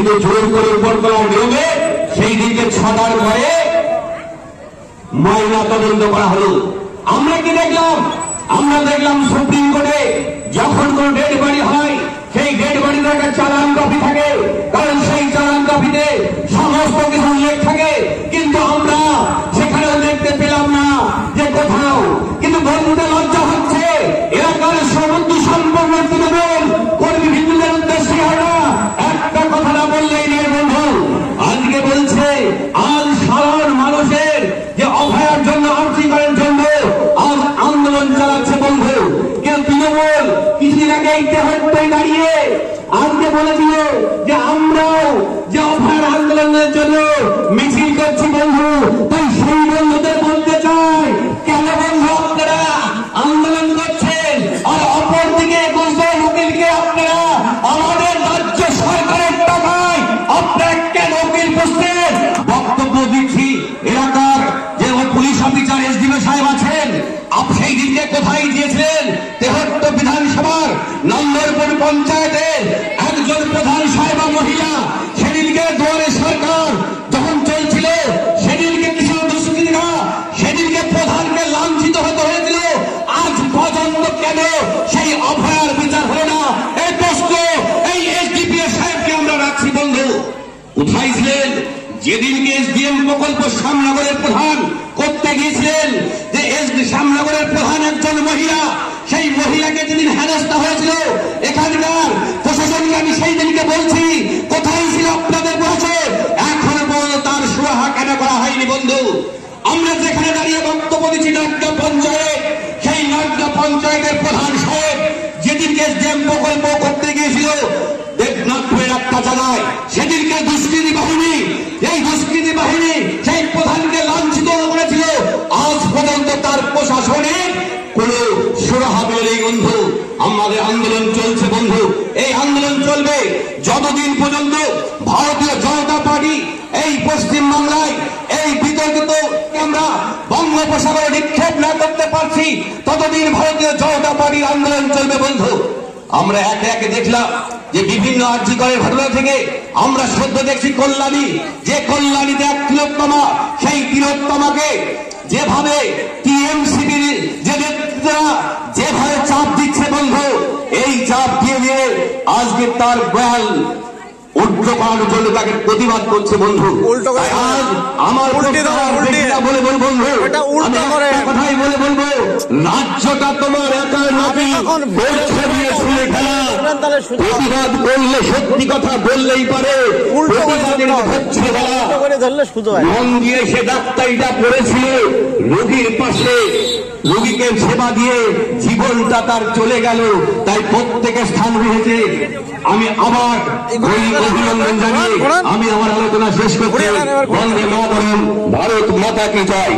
কিন্তু জোর করে উপরতলা বেরোবে সেই দিনকে ছটার পরে ময়না তদন্ত করা হলো। আমরা কি দেখলাম? আমরা দেখলাম সুপ্রিম কোর্টে যখন কোন ডেড বডি হয় সেই ডেড বডির একটা চালান কপি থাকে, কারণ সেই চালান কপিতে সমস্ত কিছু উল্লেখ থাকে, কিন্তু আমরা সেখানেও দেখতে পেলাম না যে কোথাও। কিন্তু বন্ধুদের লজ্জা হচ্ছে, এলাকার সমুদ্র সম্পন্ন তৃণমূল কর্মী বিন্দুদের উদ্দেশ্যে হয় না, একটা কথা না বললেই নেই বন্ধু। আজকে বলছে আজ সাধারণ মানুষের যে অভয়ার জন্য আর্জি করার জন্য আজ আন্দোলন চালাচ্ছে বন্ধু। কেউ তৃণমূল কিছুদিন আগে ইতিহাসে দাঁড়িয়ে আজকে বলে দিল যে আমরাও যে অভয়ার আন্দোলনের জন্য মিছিল করছি বন্ধু। তাই সেই বন্ধুদের বলতে চাই, কেন বন্ধু আপনারা আন্দোলন করছেন আর অপরদিকে বুঝবেন উকিলকে আপনারা আমাদের রাজ্য সরকারের টাকায় আপনারা কেন উকিল বসছেন? বক্তব্য দিচ্ছি, এলাকার যে পুলিশ অফিসার এসডিও সাহেব আছেন, সেই দিনকে কোথায় দিয়েছিলেন? তেহট্ট বিধানসভার নম্বরপুর পঞ্চায়েতের একজন প্রধান সাহেবা মহিলা, সেদিনকে দুয়ারে সরকার যখন চলছিল, সেদিনকে কিছু দুষ্কৃতীরা সেদিনকে প্রধানকে লাঞ্ছিত হতে হয়েছিল। আজ পর্যন্ত কেন সেই অভয়ার বিচার হয় না? এই প্রশ্ন এই এসডিপিও সাহেবকে আমরা রাখছি বন্ধু। কোথায় ছিলেন যেদিনকে এসডিএম প্রকল্প শ্যামনগরের প্রধান করতে গিয়েছিলেন? যে শ্যামনগরের প্রধান একজন মহিলা, সেই মহিলাকে যেদিন হেনস্থা হয়েছিল এখানকার প্রশাসনকে আমি সেই দিনকে বলছি, কোথায় ছিল আপনাদের বসে? এখনো পর্যন্ত তার সুরাহা কেন করা হয়নি বন্ধু? আমরা যেখানে দাঁড়িয়ে বক্তব্য দিচ্ছি নাট্য পঞ্চায়েত, সেই নাট্য পঞ্চায়েতের প্রধান সাহেব যেদিনকে এসডিএম প্রকল্প করতে গিয়েছিল দেবনাথপুরের একটা জায়গায়, সেদিনকে দুষ্কৃতী বাহিনী, এই দুষ্কৃতী বাহিনী সেই প্রধানকে লাঞ্ছিত করেছিল। আজ পর্যন্ত তার প্রশাসনে কোন সুরাহা পেলেই বন্ধু। আমাদের আন্দোলন চলছে বন্ধু, এই আন্দোলন চলবে যতদিন পর্যন্ত ভারতীয় জনতা পার্টি এই পশ্চিম বাংলায় এই বিতর্কিত আমরা বঙ্গোপসাগরে নিক্ষেপ না করতে পারছি, ততদিন ভারতীয় জনতা পার্টির আন্দোলন চলবে বন্ধু। আমরা একে একে দেখলাম যে বিভিন্ন আর্যিকরের ঘটনা থেকে আমরা সদ্য দেখছি কল্যাণী, যে কল্যাণীতে এক তিলোত্তমা, সেই তিলোত্তমাকে যেভাবে টিএমসিবির যে নেতৃত্বরা যেভাবে চাপ দিচ্ছে বন্ধু, এই চাপ দিয়ে দিয়ে আজকে তার বয়াল উল্টো করার জন্য তাকে প্রতিবাদ করছে বন্ধু। আজ আমার বলে বলবো বন্ধু, কথাই বলে বলবো, রাজ্যটা তোমার একার নাকি শুনে খেলা। প্রতিবাদ করলে সত্যি কথা বললেই পারে, মন দিয়ে সে ডাক্তারিটা করেছিল রোগীর পাশে, রোগীকে সেবা দিয়ে জীবনটা তার চলে গেল, তাই প্রত্যেকের স্থান রয়েছে। আমি আবার অভিনন্দন জানিয়ে আমি আমার আলোচনা শেষ করছি। বন্দে মাতরম, ভারত মাতা কি জয়।